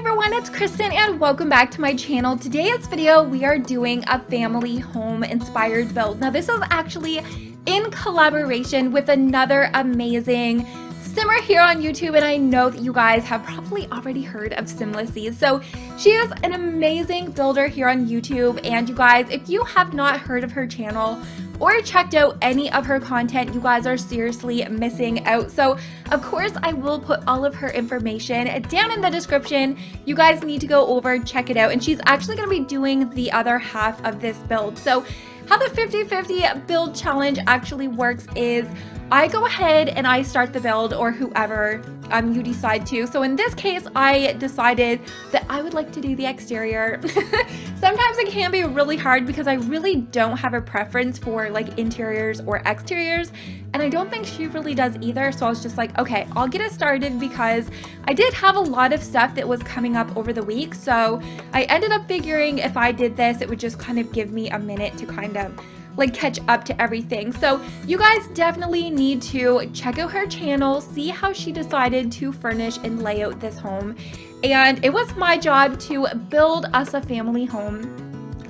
everyone, it's Kristen and welcome back to my channel. Today's video we are doing a family home inspired build. Now this is actually in collaboration with another amazing simmer here on YouTube, and I know that you guys have probably already heard of SIMLICY. So she is an amazing builder here on YouTube, and you guys, if you have not heard of her channel or checked out any of her content, you guys are seriously missing out. So of course I will put all of her information down in the description. You guys need to go over, check it out, and she's actually going to be doing the other half of this build. So how the 50-50 build challenge actually works is I go ahead and I start the build, or whoever you decide to. So in this case, I decided that I would like to do the exterior. Sometimes it can be really hard because I really don't have a preference for like interiors or exteriors, and I don't think she really does either. So I was just like, okay, I'll get it started because I did have a lot of stuff that was coming up over the week. So I ended up figuring if I did this, it would just kind of give me a minute to kind of like catch up to everything. So you guys definitely need to check out her channel, see how she decided to furnish and lay out this home. And it was my job to build us a family home.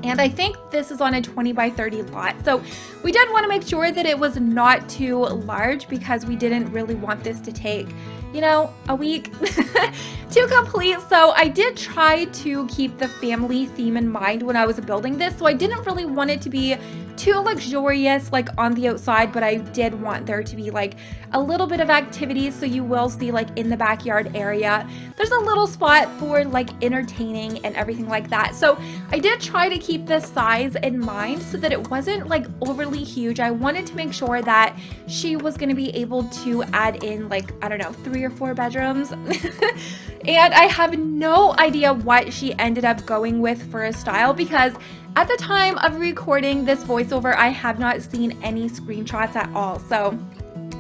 And I think this is on a 20 by 30 lot. So we did want to make sure that it was not too large because we didn't really want this to take, you know, a week to complete. So I did try to keep the family theme in mind when I was building this. So I didn't really want it to be too luxurious like on the outside, but I did want there to be like a little bit of activity. So you will see like in the backyard area there's a little spot for like entertaining and everything like that. So I did try to keep the size in mind so that it wasn't like overly huge. I wanted to make sure that she was going to be able to add in like, I don't know, 3 or 4 bedrooms. And I have no idea what she ended up going with for a style because at the time of recording this voiceover, I have not seen any screenshots at all. So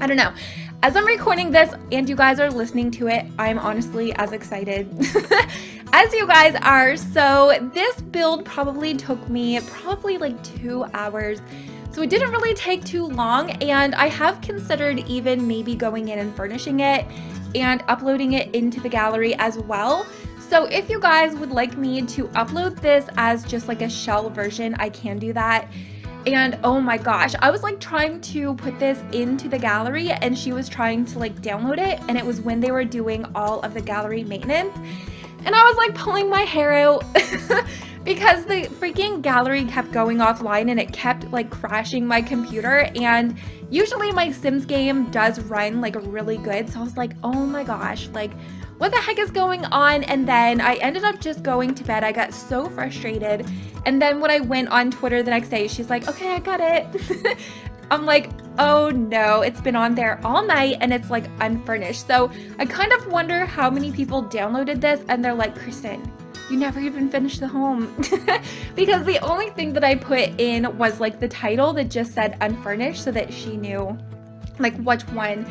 I don't know. As I'm recording this and you guys are listening to it, I'm honestly as excited as you guys are. So this build probably took me like 2 hours. So it didn't really take too long, and I have considered even maybe going in and furnishing it and uploading it into the gallery as well. So if you guys would like me to upload this as just like a shell version, I can do that. And oh my gosh, I was like trying to put this into the gallery and she was trying to like download it, and it was when they were doing all of the gallery maintenance. And I was like pulling my hair out because the freaking gallery kept going offline and it kept like crashing my computer. And usually my Sims game does run like really good. So I was like, oh my gosh, like what the heck is going on? And then I ended up just going to bed. I got so frustrated. And then when I went on Twitter the next day, she's like, okay, I got it. I'm like, oh no, it's been on there all night and it's like unfurnished. So I kind of wonder how many people downloaded this and they're like, Kristen, you never even finished the home. Because the only thing that I put in was like the title that just said unfurnished so that she knew like which one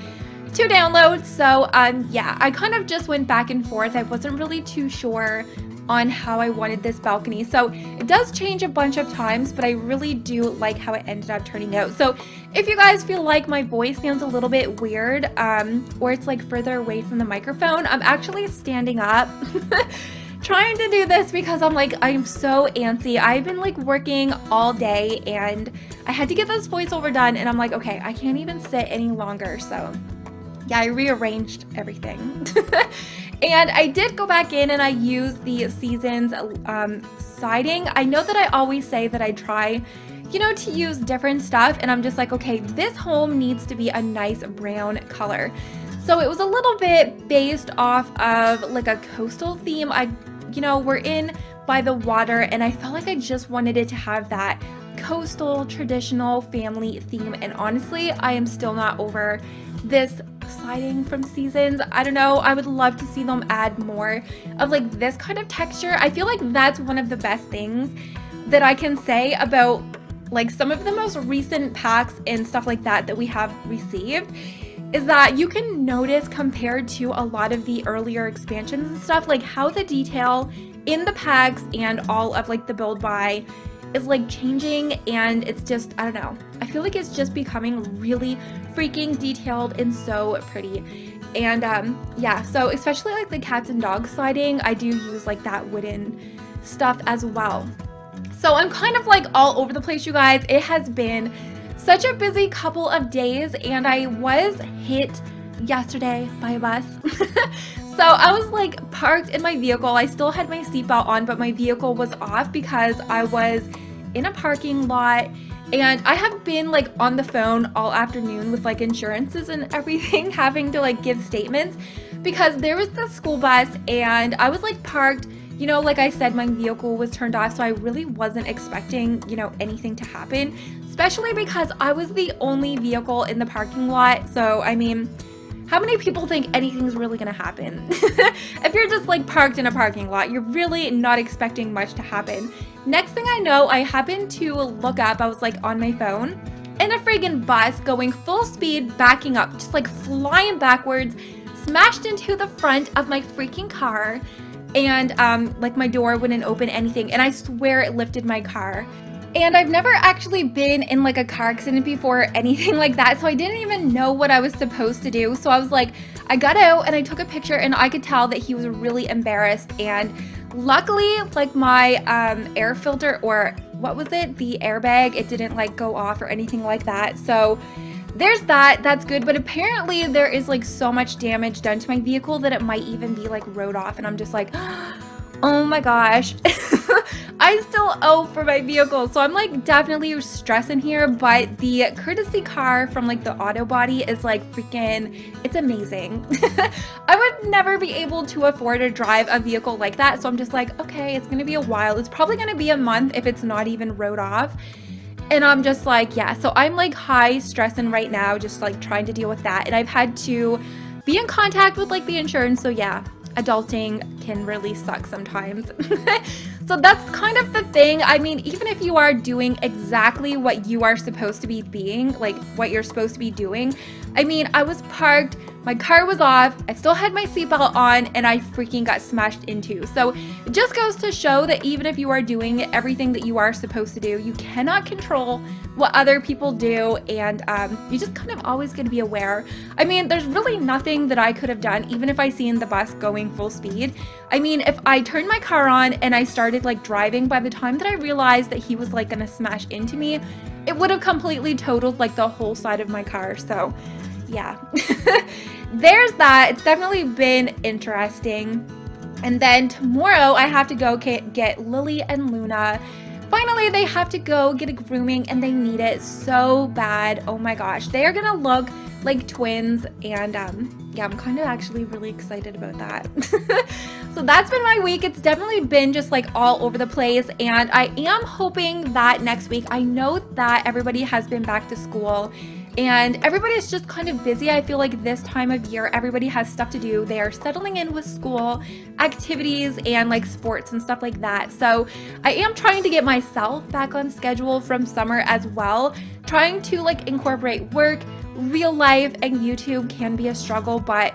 to download. So yeah, I kind of just went back and forth. I wasn't really too sure on how I wanted this balcony. So it does change a bunch of times, but I really do like how it ended up turning out. So if you guys feel like my voice sounds a little bit weird, or it's like further away from the microphone, I'm actually standing up trying to do this because I'm like, I'm so antsy. I've been like working all day and I had to get this voiceover done, and I'm like, okay, I can't even sit any longer. So yeah, I rearranged everything. And I did go back in and I used the Seasons siding. I know that I always say that I try, you know, to use different stuff, and I'm just like, okay, this home needs to be a nice brown color. So it was a little bit based off of like a coastal theme. You know, we're in by the water, and I felt like I just wanted it to have that coastal traditional family theme. And honestly, I am still not over this siding from Seasons. I don't know, I would love to see them add more of like this kind of texture. I feel like that's one of the best things that I can say about like some of the most recent packs and stuff like that we have received, is that you can notice compared to a lot of the earlier expansions and stuff, like how the detail in the packs and all of like the build buy is like changing, and it's just, I don't know, I feel like it's just becoming really freaking detailed and so pretty. And yeah, so especially like the cats and dogs sliding, I do use like that wooden stuff as well. So I'm kind of like all over the place, you guys. It has been such a busy couple of days, and I was hit yesterday by a bus. So I was like parked in my vehicle. I still had my seatbelt on, but my vehicle was off because I was in a parking lot, and I have been like on the phone all afternoon with like insurances and everything, having to like give statements because there was the school bus and I was like parked. You know, like I said, my vehicle was turned off, so I really wasn't expecting, you know, anything to happen, especially because I was the only vehicle in the parking lot. So, I mean, how many people think anything's really gonna happen? If you're just like parked in a parking lot, you're really not expecting much to happen. Next thing I know, I happened to look up, I was like on my phone, and a friggin' bus going full speed, backing up, just like flying backwards, smashed into the front of my freaking car. And like my door wouldn't open anything, and I swear it lifted my car. And I've never actually been in like a car accident before or anything like that, so I didn't even know what I was supposed to do. So I was like, I got out and I took a picture, and I could tell that he was really embarrassed. And luckily, like my air filter, or what was it, the airbag, it didn't like go off or anything like that. So there's that, that's good. But apparently there is like so much damage done to my vehicle that it might even be like wrote off, and I'm just like, oh my gosh. I still owe for my vehicle, so I'm like definitely stressing here. But the courtesy car from like the auto body is like freaking, it's amazing. I would never be able to afford to drive a vehicle like that, so I'm just like, okay, it's gonna be a while. It's probably gonna be a month if it's not even wrote off. And I'm just like, yeah, so I'm like high stressing right now, just like trying to deal with that. And I've had to be in contact with like the insurance, so yeah, adulting can really suck sometimes. So that's kind of the thing. I mean, even if you are doing exactly what you are supposed to be being, like what you're supposed to be doing, I mean, I was parked, my car was off, I still had my seatbelt on, and I freaking got smashed into. So it just goes to show that even if you are doing everything that you are supposed to do, you cannot control what other people do, and you just kind of always got to be aware. I mean, there's really nothing that I could have done, even if I seen the bus going full speed. I mean, if I turned my car on and I started like driving, by the time that I realized that he was like gonna smash into me, it would have completely totaled like the whole side of my car. So yeah. There's that. It's definitely been interesting. And then tomorrow I have to go get Lily and Luna. Finally, they have to go get a grooming, and they need it so bad. Oh my gosh, they are gonna look like twins, and yeah, I'm kind of actually really excited about that. So that's been my week. It's definitely been just like all over the place, and I am hoping that next week, I know that everybody has been back to school and everybody's just kind of busy. I feel like this time of year, everybody has stuff to do. They are settling in with school activities and like sports and stuff like that. So I am trying to get myself back on schedule from summer as well, trying to like incorporate work, real life, and YouTube can be a struggle, but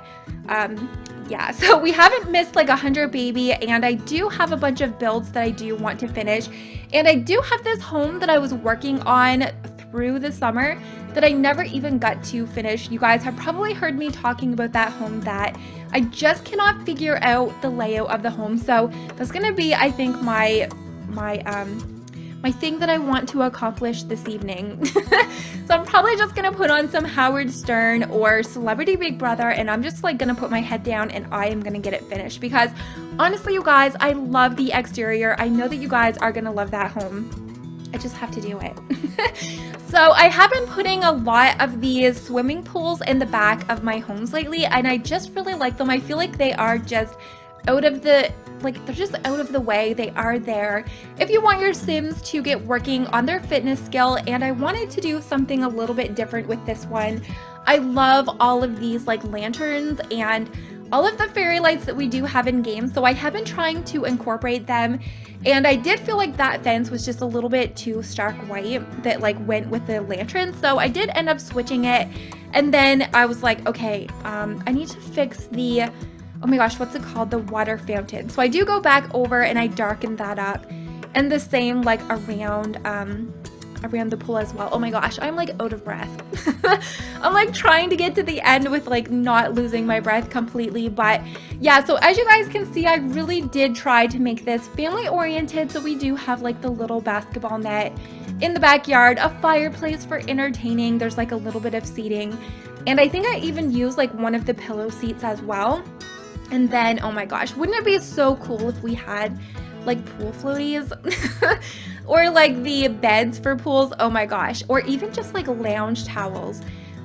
yeah, so we haven't missed like 100 baby, and I do have a bunch of builds that I do want to finish, and I do have this home that I was working on through the summer that I never even got to finish. You guys have probably heard me talking about that home that I just cannot figure out the layout of the home. So that's gonna be, I think, my thing that I want to accomplish this evening. So I'm probably just gonna put on some Howard Stern or Celebrity Big Brother, and I'm just like gonna put my head down and I am gonna get it finished, because honestly, you guys, I love the exterior. I know that you guys are gonna love that home. I just have to do it. So I have been putting a lot of these swimming pools in the back of my homes lately, and I just really like them. I feel like they are just out of the, like, they're just out of the way. They are there if you want your Sims to get working on their fitness skill, and I wanted to do something a little bit different with this one. I love all of these like lanterns and all of the fairy lights that we do have in game, so I have been trying to incorporate them, and I did feel like that fence was just a little bit too stark white that like went with the lantern, so I did end up switching it. And then I was like, okay, I need to fix the, oh my gosh, what's it called, the water fountain. So I do go back over and I darken that up, and the same like around around the pool as well. Oh my gosh, I'm like out of breath. I'm like trying to get to the end with like not losing my breath completely. But yeah, so as you guys can see, I really did try to make this family oriented. So we do have like the little basketball net in the backyard, a fireplace for entertaining. There's like a little bit of seating. And I think I even used like one of the pillow seats as well. And then, oh my gosh, wouldn't it be so cool if we had like pool floaties or like the beds for pools? Oh my gosh, or even just like lounge towels.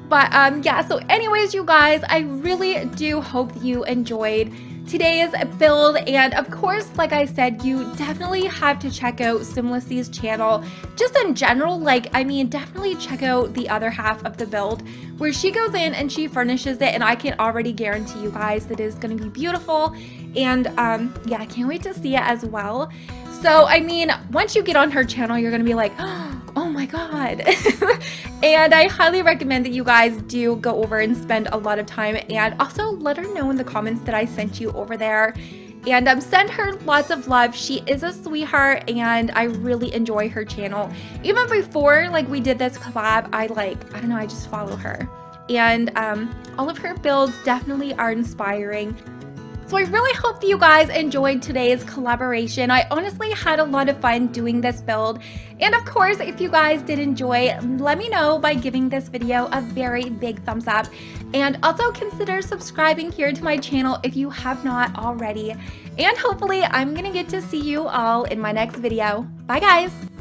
But yeah, so anyways, you guys, I really do hope you enjoyed today's build. And of course, like I said, you definitely have to check out SIMLICY's channel just in general. Like, I mean, definitely check out the other half of the build where she goes in and she furnishes it, and I can already guarantee you guys that it is going to be beautiful. And yeah, I can't wait to see it as well. So I mean, once you get on her channel, you're gonna be like, oh my god. And I highly recommend that you guys do go over and spend a lot of time, and also let her know in the comments that I sent you over there. And send her lots of love. She is a sweetheart, and I really enjoy her channel. Even before like we did this collab, I don't know, I just follow her. And all of her builds definitely are inspiring. So I really hope that you guys enjoyed today's collaboration. I honestly had a lot of fun doing this build. And of course, if you guys did enjoy, let me know by giving this video a very big thumbs up. And also consider subscribing here to my channel if you have not already. And hopefully I'm gonna get to see you all in my next video. Bye guys!